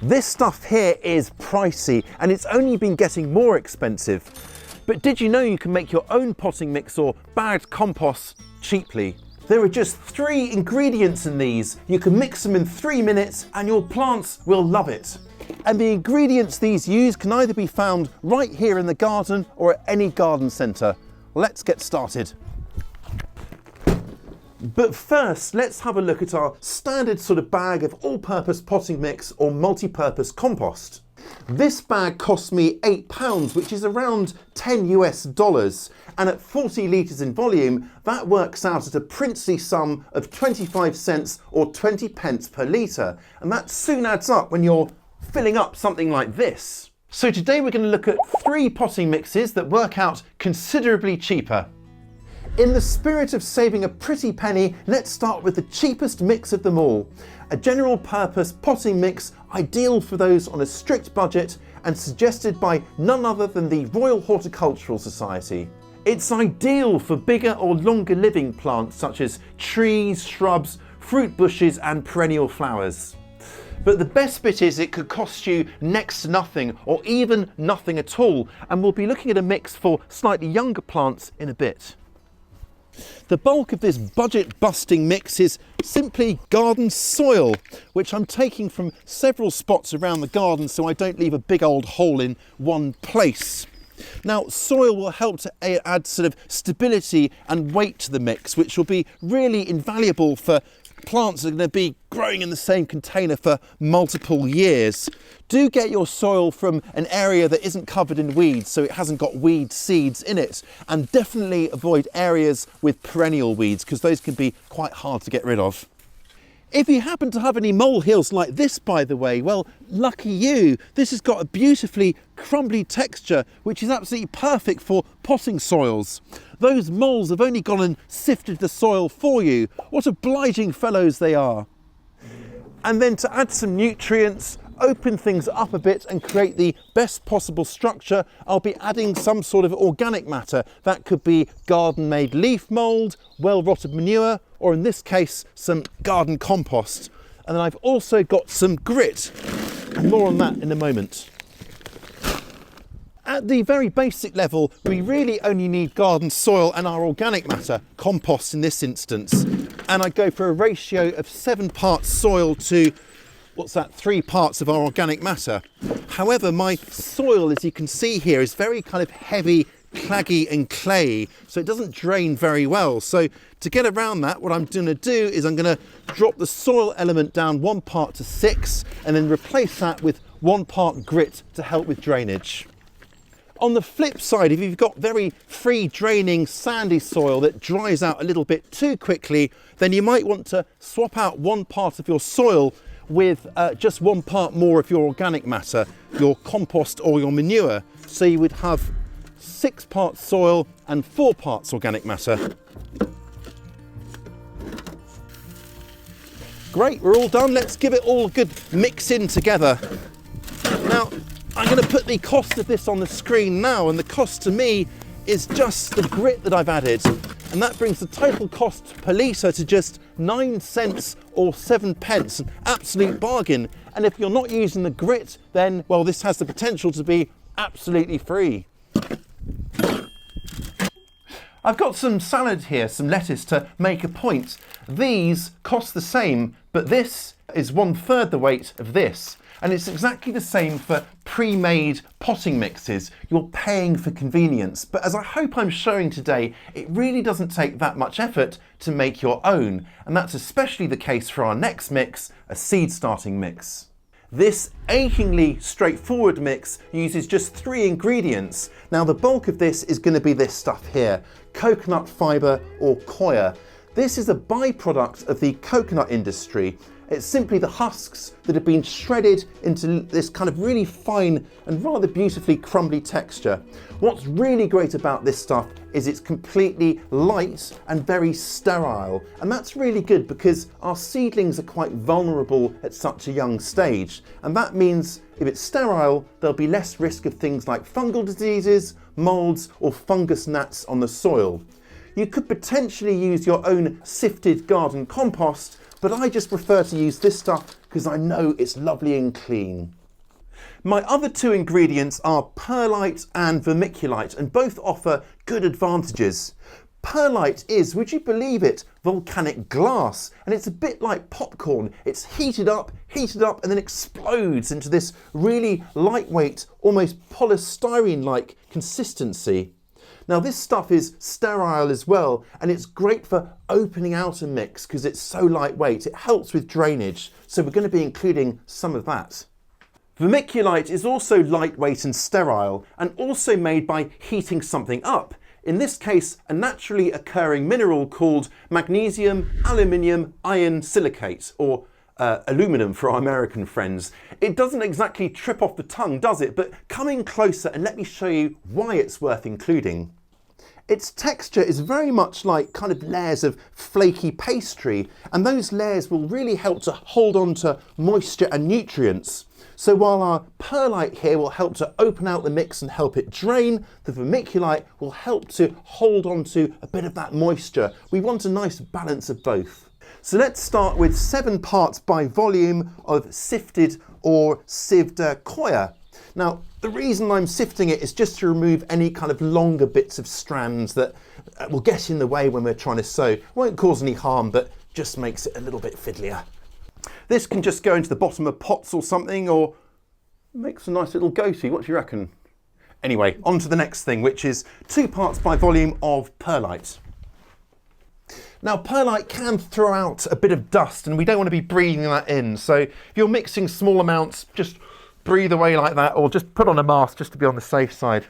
This stuff here is pricey and it's only been getting more expensive. But did you know you can make your own potting mix or bagged compost cheaply? There are just 3 ingredients in these. You can mix them in 3 minutes and your plants will love it. And the ingredients these use can either be found right here in the garden or at any garden centre. Let's get started. But first, let's have a look at our standard sort of bag of all-purpose potting mix or multi-purpose compost. This bag cost me £8, which is around $10 US, and at 40 litres in volume, that works out at a princely sum of 25 cents or 20 pence per litre, and that soon adds up when you're filling up something like this. So today we're going to look at 3 potting mixes that work out considerably cheaper. In the spirit of saving a pretty penny, let's start with the cheapest mix of them all. A general purpose potting mix ideal for those on a strict budget and suggested by none other than the Royal Horticultural Society. It's ideal for bigger or longer living plants such as trees, shrubs, fruit bushes and perennial flowers. But the best bit is it could cost you next to nothing or even nothing at all, and we'll be looking at a mix for slightly younger plants in a bit. The bulk of this budget-busting mix is simply garden soil, which I'm taking from several spots around the garden so I don't leave a big old hole in one place. Now, soil will help to add sort of stability and weight to the mix, which will be really invaluable for plants that are going to be growing in the same container for multiple years. Do get your soil from an area that isn't covered in weeds, so it hasn't got weed seeds in it, and definitely avoid areas with perennial weeds because those can be quite hard to get rid of. If you happen to have any molehills like this, by the way, well, lucky you. This has got a beautifully crumbly texture, which is absolutely perfect for potting soils. Those moles have only gone and sifted the soil for you. What obliging fellows they are. And then to add some nutrients, open things up a bit and create the best possible structure, I'll be adding some sort of organic matter. That could be garden-made leaf mould, well-rotted manure, or in this case, some garden compost. And then I've also got some grit. More on that in a moment. At the very basic level, we really only need garden soil and our organic matter, compost in this instance. And I go for a ratio of 7 parts soil to 3 parts of our organic matter. However, my soil, as you can see here, is very kind of heavy, claggy and clayey, so it doesn't drain very well. So to get around that, what I'm going to do is I'm going to drop the soil element down 1 part to 6 and then replace that with 1 part grit to help with drainage. On the flip side, if you've got very free draining sandy soil that dries out a little bit too quickly, then you might want to swap out 1 part of your soil with just 1 part more of your organic matter, your compost or your manure. So you would have 6 parts soil and 4 parts organic matter. Great, we're all done. Let's give it all a good mix in together. Now, I'm going to put the cost of this on the screen now, and the cost to me is just the grit that I've added. And that brings the total cost per litre to just 9 cents or 7 pence, an absolute bargain. And if you're not using the grit, then, well, this has the potential to be absolutely free. I've got some salad here, some lettuce to make a point. These cost the same, but this is 1/3 the weight of this. And it's exactly the same for pre-made potting mixes. You're paying for convenience, but as I hope I'm showing today, it really doesn't take that much effort to make your own. And that's especially the case for our next mix, a seed starting mix. This achingly straightforward mix uses just 3 ingredients. Now the bulk of this is going to be this stuff here, coconut fibre or coir. This is a byproduct of the coconut industry. It's simply the husks that have been shredded into this kind of really fine and rather beautifully crumbly texture. What's really great about this stuff is it's completely light and very sterile. And that's really good because our seedlings are quite vulnerable at such a young stage. And that means if it's sterile, there'll be less risk of things like fungal diseases, molds, or fungus gnats on the soil. You could potentially use your own sifted garden compost, but I just prefer to use this stuff because I know it's lovely and clean. My other two ingredients are perlite and vermiculite, and both offer good advantages. Perlite is, would you believe it, volcanic glass, and it's a bit like popcorn. It's heated up, and then explodes into this really lightweight, almost polystyrene-like consistency. Now this stuff is sterile as well, and it's great for opening out a mix because it's so lightweight. It helps with drainage, so we're going to be including some of that. Vermiculite is also lightweight and sterile, and also made by heating something up. In this case, a naturally occurring mineral called magnesium aluminium iron silicate, or aluminum for our American friends. It doesn't exactly trip off the tongue, does it? But come in closer and let me show you why it's worth including. Its texture is very much like kind of layers of flaky pastry, and those layers will really help to hold on to moisture and nutrients. So while our perlite here will help to open out the mix and help it drain, the vermiculite will help to hold on to a bit of that moisture. We want a nice balance of both. So let's start with 7 parts by volume of sifted or sieved coir. Now, the reason I'm sifting it is just to remove any kind of longer bits of strands that will get in the way when we're trying to sew. Won't cause any harm, but just makes it a little bit fiddlier. This can just go into the bottom of pots or something, or makes a nice little go-to. What do you reckon? Anyway, on to the next thing, which is 2 parts by volume of perlite. Now, perlite can throw out a bit of dust, and we don't want to be breathing that in. So if you're mixing small amounts, just breathe away like that, or just put on a mask just to be on the safe side.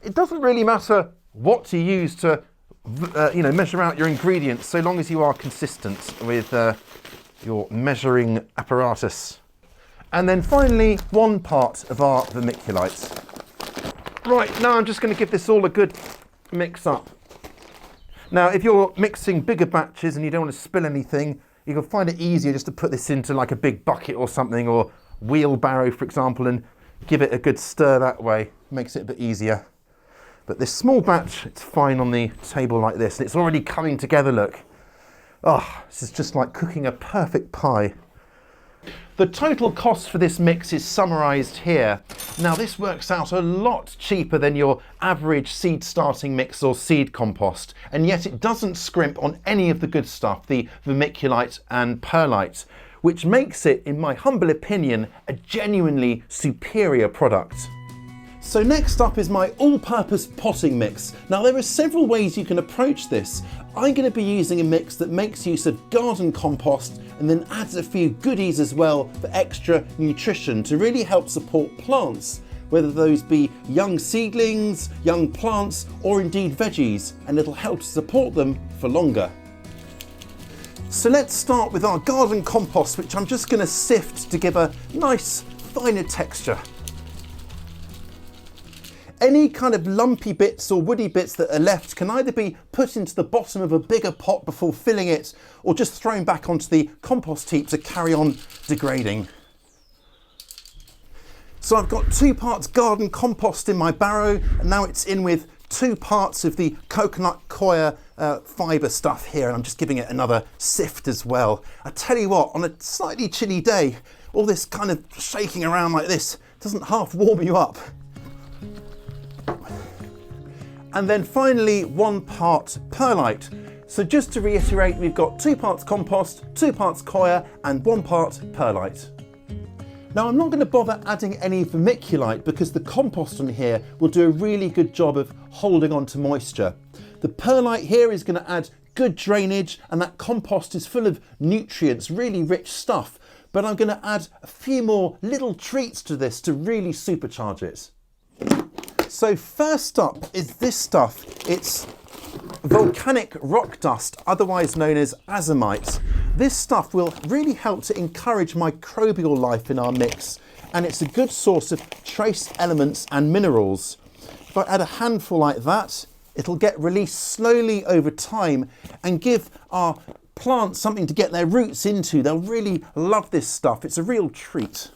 It doesn't really matter what you use to measure out your ingredients, so long as you are consistent with your measuring apparatus. And then finally, 1 part of our vermiculite. Right, now I'm just going to give this all a good mix up. Now, if you're mixing bigger batches and you don't want to spill anything, you can find it easier just to put this into like a big bucket or something, or wheelbarrow, for example, and give it a good stir that way. Makes it a bit easier. But this small batch, it's fine on the table like this, and it's already coming together, look. Oh, this is just like cooking a perfect pie. The total cost for this mix is summarised here. Now this works out a lot cheaper than your average seed starting mix or seed compost, and yet it doesn't scrimp on any of the good stuff, the vermiculite and perlite, which makes it, in my humble opinion, a genuinely superior product. So next up is my all-purpose potting mix. Now there are several ways you can approach this. I'm going to be using a mix that makes use of garden compost and then adds a few goodies as well for extra nutrition to really help support plants, whether those be young seedlings, young plants, or indeed veggies, and it'll help to support them for longer. So let's start with our garden compost, which I'm just going to sift to give a nice finer texture. Any kind of lumpy bits or woody bits that are left can either be put into the bottom of a bigger pot before filling it, or just thrown back onto the compost heap to carry on degrading. So I've got 2 parts garden compost in my barrow, and now it's in with 2 parts of the coconut coir fibre stuff here, and I'm just giving it another sift as well. I tell you what, on a slightly chilly day, all this kind of shaking around like this doesn't half warm you up. And then finally 1 part perlite. So just to reiterate, we've got 2 parts compost, 2 parts coir, and 1 part perlite. Now I'm not going to bother adding any vermiculite because the compost on here will do a really good job of holding on to moisture. The perlite here is going to add good drainage, and that compost is full of nutrients, really rich stuff. But I'm going to add a few more little treats to this to really supercharge it. So first up is this stuff. It's volcanic rock dust, otherwise known as azomite. This stuff will really help to encourage microbial life in our mix, and it's a good source of trace elements and minerals. If I add a handful like that, it'll get released slowly over time and give our plants something to get their roots into. They'll really love this stuff. It's a real treat.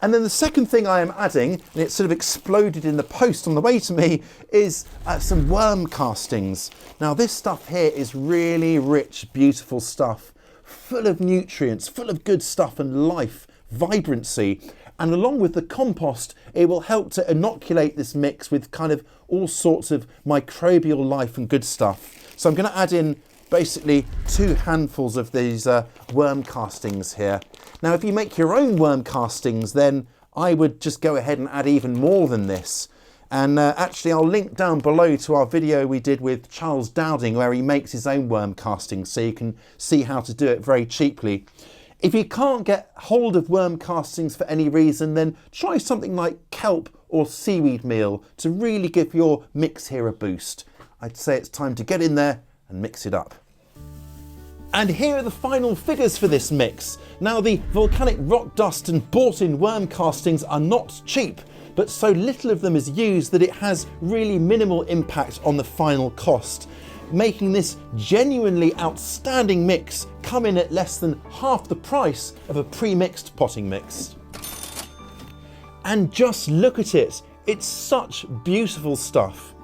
And then the second thing I am adding, and it sort of exploded in the post on the way to me, is some worm castings. Now this stuff here is really rich, beautiful stuff, full of nutrients, full of good stuff and life, vibrancy. And along with the compost, it will help to inoculate this mix with kind of all sorts of microbial life and good stuff. So I'm going to add in basically 2 handfuls of these worm castings here. Now, if you make your own worm castings, then I would just go ahead and add even more than this. And actually, I'll link down below to our video we did with Charles Dowding, where he makes his own worm castings, so you can see how to do it very cheaply. If you can't get hold of worm castings for any reason, then try something like kelp or seaweed meal to really give your mix here a boost. I'd say it's time to get in there and mix it up. And here are the final figures for this mix. Now, the volcanic rock dust and bought-in worm castings are not cheap, but so little of them is used that it has really minimal impact on the final cost, making this genuinely outstanding mix come in at less than half the price of a pre-mixed potting mix. And just look at it, it's such beautiful stuff.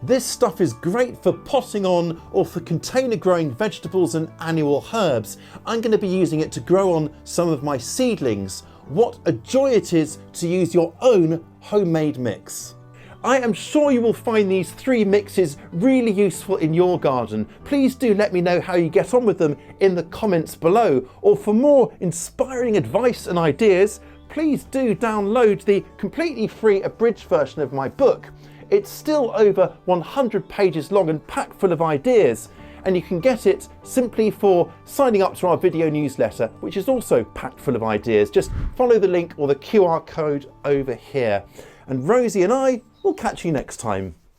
This stuff is great for potting on or for container growing vegetables and annual herbs. I'm going to be using it to grow on some of my seedlings. What a joy it is to use your own homemade mix. I am sure you will find these 3 mixes really useful in your garden. Please do let me know how you get on with them in the comments below. Or for more inspiring advice and ideas, please do download the completely free abridged version of my book. It's still over 100 pages long and packed full of ideas, and you can get it simply for signing up to our video newsletter, which is also packed full of ideas. Just follow the link or the QR code over here. And Rosie and I will catch you next time.